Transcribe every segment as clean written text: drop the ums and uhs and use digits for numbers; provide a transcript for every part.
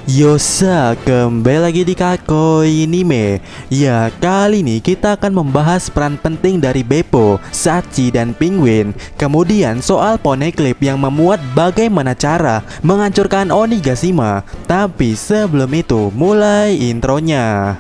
Yosa, kembali lagi di Kakoi Anime. Ya, kali ini kita akan membahas peran penting dari Beppo, Sachi, dan Penguin. Kemudian soal Poneglyph yang memuat bagaimana cara menghancurkan Onigashima. Tapi sebelum itu, mulai intronya.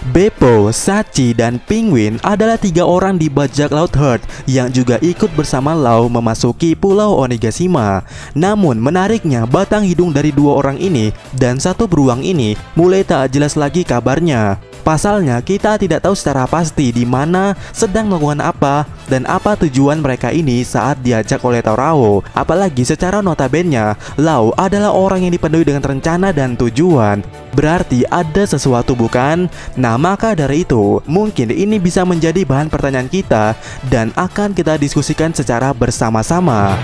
Beppo, Sachi, dan Penguin adalah 3 orang di bajak laut Heart yang juga ikut bersama Lau memasuki pulau Onigashima. Namun menariknya, batang hidung dari 2 orang ini dan 1 beruang ini mulai tak jelas lagi kabarnya. Pasalnya kita tidak tahu secara pasti di mana, sedang melakukan apa, dan apa tujuan mereka ini saat diajak oleh Torao. Apalagi secara notabene Lau adalah orang yang dipenuhi dengan rencana dan tujuan. Berarti ada sesuatu, bukan? Nah, maka dari itu mungkin ini bisa menjadi bahan pertanyaan kita dan akan kita diskusikan secara bersama-sama.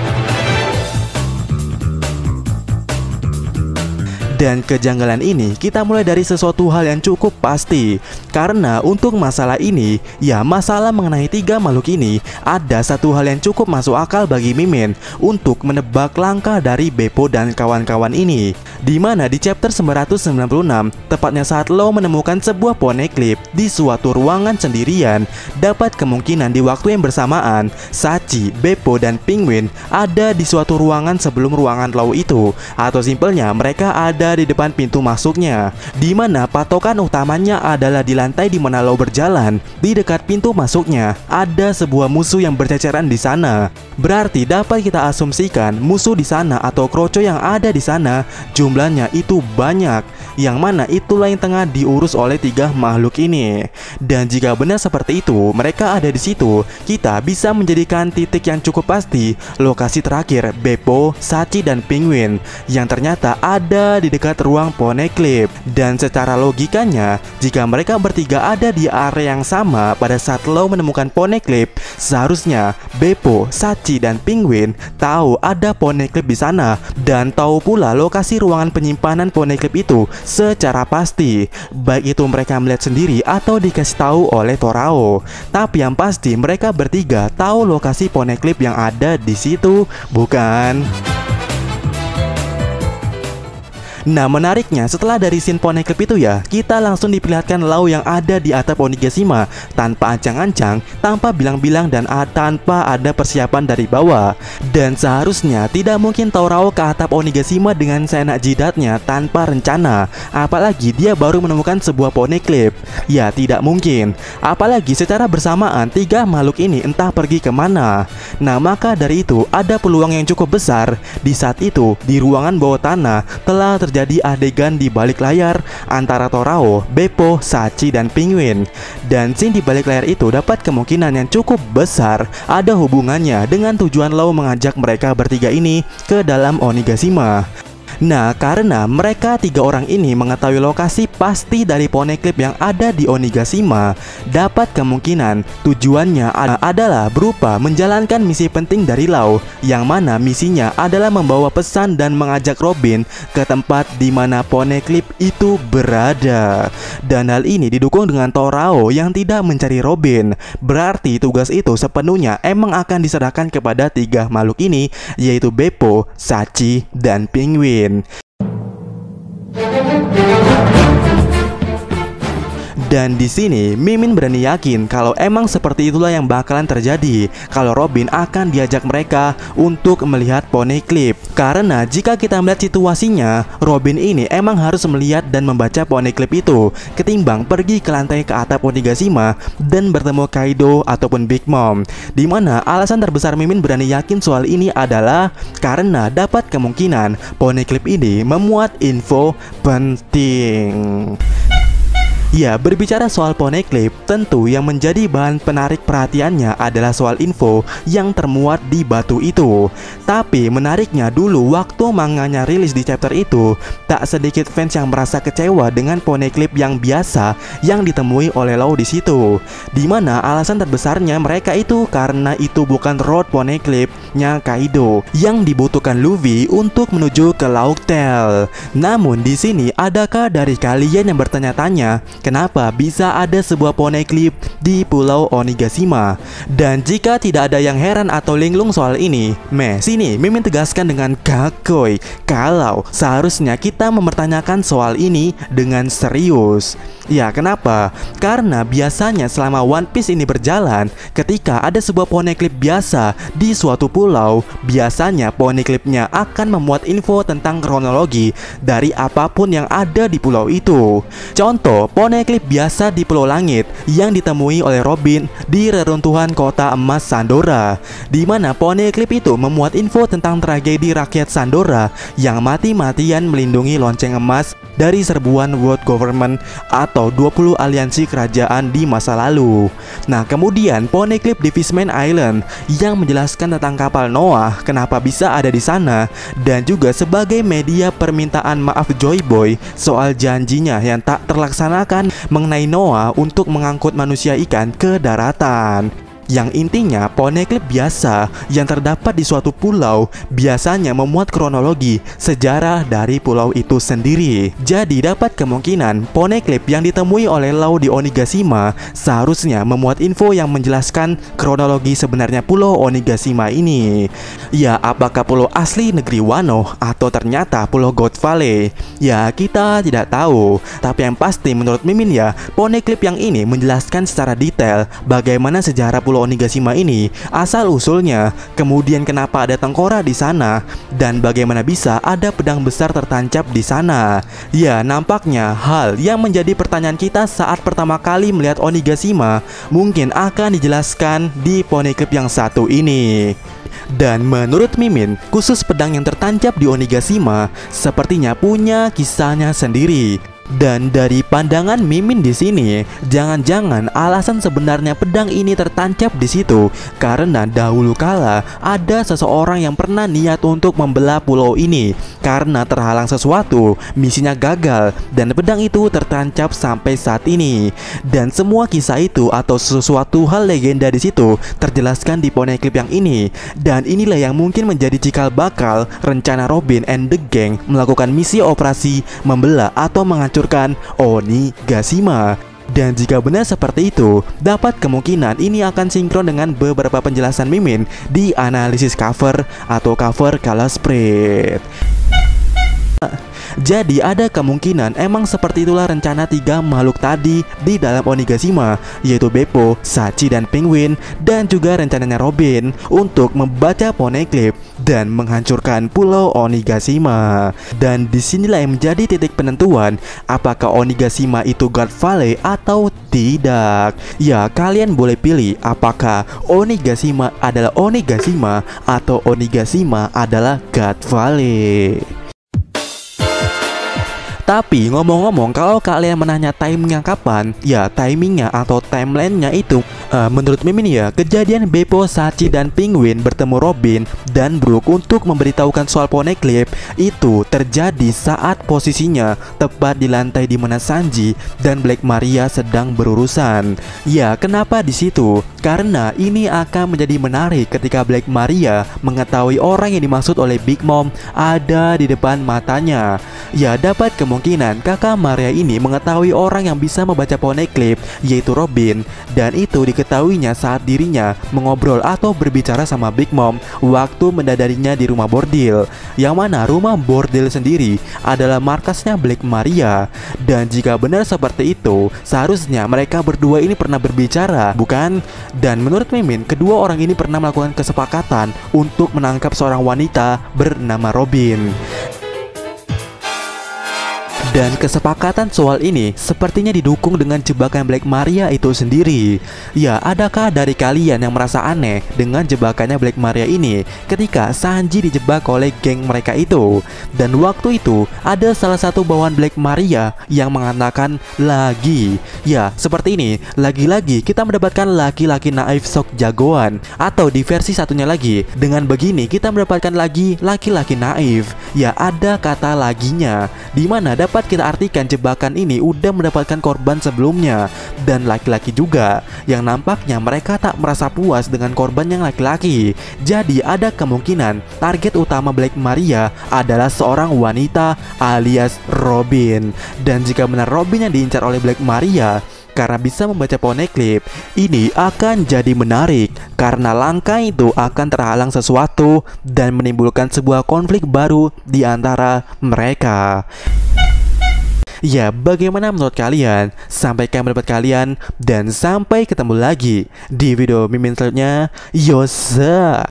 Dan kejanggalan ini kita mulai dari sesuatu hal yang cukup pasti. Karena untuk masalah ini, ya masalah mengenai 3 makhluk ini, ada satu hal yang cukup masuk akal bagi Mimin untuk menebak langkah dari Beppo dan kawan-kawan ini. Dimana di chapter 996, tepatnya saat Lau menemukan sebuah Poneglyph di suatu ruangan sendirian, dapat kemungkinan di waktu yang bersamaan Sachi, Beppo, dan Penguin ada di suatu ruangan sebelum ruangan Lau itu. Atau simpelnya mereka ada di depan pintu masuknya, dimana patokan utamanya adalah di lantai di mana Lau berjalan. Di dekat pintu masuknya ada sebuah musuh yang berceceran di sana. Berarti dapat kita asumsikan musuh di sana atau kroco yang ada di sana jumlahnya itu banyak, yang mana itulah yang tengah diurus oleh 3 makhluk ini. Dan jika benar seperti itu, mereka ada di situ, kita bisa menjadikan titik yang cukup pasti lokasi terakhir Beppo, Sachi, dan Penguin yang ternyata ada di dekat ruang Poneglyph. Dan secara logikanya, jika mereka bertiga ada di area yang sama pada saat Lau menemukan Poneglyph, seharusnya Beppo, Sachi, dan Penguin tahu ada Poneglyph di sana dan tahu pula lokasi ruangan penyimpanan Poneglyph itu secara pasti, baik itu mereka melihat sendiri atau dikasih tahu oleh Torao. Tapi yang pasti mereka bertiga tahu lokasi Poneglyph yang ada di situ, bukan? Nah, menariknya setelah dari scene Poneglyph itu ya, kita langsung diperlihatkan Lau yang ada di atap Onigashima tanpa ancang-ancang, tanpa bilang-bilang, dan tanpa ada persiapan dari bawah. Dan seharusnya tidak mungkin Torao ke atap Onigashima dengan seenak jidatnya tanpa rencana. Apalagi dia baru menemukan sebuah Poneglyph. Ya tidak mungkin. Apalagi secara bersamaan 3 makhluk ini entah pergi kemana. Nah, maka dari itu ada peluang yang cukup besar di saat itu di ruangan bawah tanah telah terjadi adegan di balik layar antara Torao, Beppo, Sachi, dan Penguin. Dan scene di balik layar itu dapat kemungkinan yang cukup besar ada hubungannya dengan tujuan Lau mengajak mereka bertiga ini ke dalam Onigashima. Nah, karena mereka 3 orang ini mengetahui lokasi pasti dari Poneglyph yang ada di Onigashima, dapat kemungkinan tujuannya adalah berupa menjalankan misi penting dari Lau, yang mana misinya adalah membawa pesan dan mengajak Robin ke tempat di mana Poneglyph itu berada. Dan hal ini didukung dengan Torao yang tidak mencari Robin. Berarti tugas itu sepenuhnya emang akan diserahkan kepada 3 makhluk ini, yaitu Beppo, Sachi, dan Penguin. Dan di sini Mimin berani yakin kalau emang seperti itulah yang bakalan terjadi, kalau Robin akan diajak mereka untuk melihat Poneglyph. Karena jika kita melihat situasinya, Robin ini emang harus melihat dan membaca Poneglyph itu ketimbang pergi ke lantai ke atap Onigashima dan bertemu Kaido ataupun Big Mom. Dimana alasan terbesar Mimin berani yakin soal ini adalah karena dapat kemungkinan Poneglyph ini memuat info penting. Ya, berbicara soal Poneglyph, tentu yang menjadi bahan penarik perhatiannya adalah soal info yang termuat di batu itu. Tapi menariknya dulu waktu manganya rilis di chapter itu, tak sedikit fans yang merasa kecewa dengan Poneglyph yang biasa yang ditemui oleh Law di situ. Dimana alasan terbesarnya mereka itu karena itu bukan Road Poneglyph-nya Kaido yang dibutuhkan Luffy untuk menuju ke Laugh Tale. Namun di sini adakah dari kalian yang bertanya-tanya kenapa bisa ada sebuah Poneglyph di Pulau Onigashima? Dan jika tidak ada yang heran atau linglung soal ini, sini Mimin tegaskan dengan kakoi kalau seharusnya kita mempertanyakan soal ini dengan serius. Ya, kenapa? Karena biasanya selama One Piece ini berjalan, ketika ada sebuah Poneglyph biasa di suatu pulau, biasanya Poneglyph-nya akan memuat info tentang kronologi dari apapun yang ada di pulau itu. Contoh, Poneglyph biasa di Pulau Langit yang ditemui oleh Robin di reruntuhan kota emas Sandora, di mana Poneglyph itu memuat info tentang tragedi rakyat Sandora yang mati-matian melindungi lonceng emas dari serbuan World Government atau 20 aliansi kerajaan di masa lalu. Nah, kemudian Poneglyph di Fishman Island yang menjelaskan tentang kapal Noah kenapa bisa ada di sana, dan juga sebagai media permintaan maaf Joy Boy soal janjinya yang tak terlaksanakan mengenai Noah untuk mengangkut manusia ikan ke daratan. Yang intinya Poneglyph biasa yang terdapat di suatu pulau biasanya memuat kronologi sejarah dari pulau itu sendiri. Jadi dapat kemungkinan Poneglyph yang ditemui oleh Law di Onigashima seharusnya memuat info yang menjelaskan kronologi sebenarnya pulau Onigashima ini. Ya, apakah pulau asli negeri Wano atau ternyata pulau God Valley? Ya, kita tidak tahu. Tapi yang pasti menurut Mimin ya, Poneglyph yang ini menjelaskan secara detail bagaimana sejarah pulau Onigashima ini asal-usulnya, kemudian kenapa ada tengkorak di sana, dan bagaimana bisa ada pedang besar tertancap di sana. Ya, nampaknya hal yang menjadi pertanyaan kita saat pertama kali melihat Onigashima mungkin akan dijelaskan di Poneglyph yang satu ini. Dan menurut Mimin, khusus pedang yang tertancap di Onigashima sepertinya punya kisahnya sendiri. Dan dari pandangan Mimin di sini, jangan-jangan alasan sebenarnya pedang ini tertancap di situ karena dahulu kala ada seseorang yang pernah niat untuk membelah pulau ini karena terhalang sesuatu, misinya gagal, dan pedang itu tertancap sampai saat ini. Dan semua kisah itu atau sesuatu hal legenda di situ terjelaskan di Poneglyph yang ini. Dan inilah yang mungkin menjadi cikal bakal rencana Robin and the Gang melakukan misi operasi membelah atau menghancurkan Onigashima. Dan jika benar seperti itu, dapat kemungkinan ini akan sinkron dengan beberapa penjelasan Mimin di analisis cover atau cover color spread. Jadi ada kemungkinan emang seperti itulah rencana tiga makhluk tadi di dalam Onigashima, yaitu Beppo, Shachi, dan Penguin, dan juga rencananya Robin untuk membaca Poneglyph dan menghancurkan pulau Onigashima. Dan disinilah yang menjadi titik penentuan apakah Onigashima itu God Valley atau tidak. Ya, kalian boleh pilih apakah Onigashima adalah Onigashima atau Onigashima adalah God Valley. Tapi ngomong-ngomong, kalau kalian menanya timingnya kapan, ya timingnya atau timelinenya itu menurut Mimin ya, kejadian Beppo, Shachi, dan Penguin bertemu Robin dan Brook untuk memberitahukan soal Poneglyph itu terjadi saat posisinya tepat di lantai di mana Sanji dan Black Maria sedang berurusan. Ya, kenapa di situ? Karena ini akan menjadi menarik ketika Black Maria mengetahui orang yang dimaksud oleh Big Mom ada di depan matanya. Ya, dapat kemungkinan kakak Maria ini mengetahui orang yang bisa membaca Poneglyph, yaitu Robin, dan itu diketahuinya saat dirinya mengobrol atau berbicara sama Big Mom waktu mendadarinya di rumah bordil, yang mana rumah bordil sendiri adalah markasnya Black Maria. Dan jika benar seperti itu, seharusnya mereka berdua ini pernah berbicara, bukan? Dan menurut Mimin, kedua orang ini pernah melakukan kesepakatan untuk menangkap seorang wanita bernama Robin. Dan kesepakatan soal ini sepertinya didukung dengan jebakan Black Maria itu sendiri. Ya, adakah dari kalian yang merasa aneh dengan jebakannya Black Maria ini ketika Sanji dijebak oleh geng mereka itu? Dan waktu itu ada salah satu bawahan Black Maria yang mengatakan lagi. Ya, seperti ini. Lagi-lagi kita mendapatkan laki-laki naif sok jagoan. Atau di versi satunya lagi, dengan begini kita mendapatkan lagi laki-laki naif. Ya, ada kata laginya, dimana dapat kita artikan jebakan ini udah mendapatkan korban sebelumnya. Dan laki-laki juga yang nampaknya mereka tak merasa puas dengan korban yang laki-laki. Jadi ada kemungkinan target utama Black Maria adalah seorang wanita alias Robin. Dan jika benar Robin yang diincar oleh Black Maria karena bisa membaca poneglyph, ini akan jadi menarik karena langkah itu akan terhalang sesuatu dan menimbulkan sebuah konflik baru di antara mereka. Ya, bagaimana menurut kalian? Sampaikan pendapat kalian dan sampai ketemu lagi di video mimin selanjutnya. Yosa.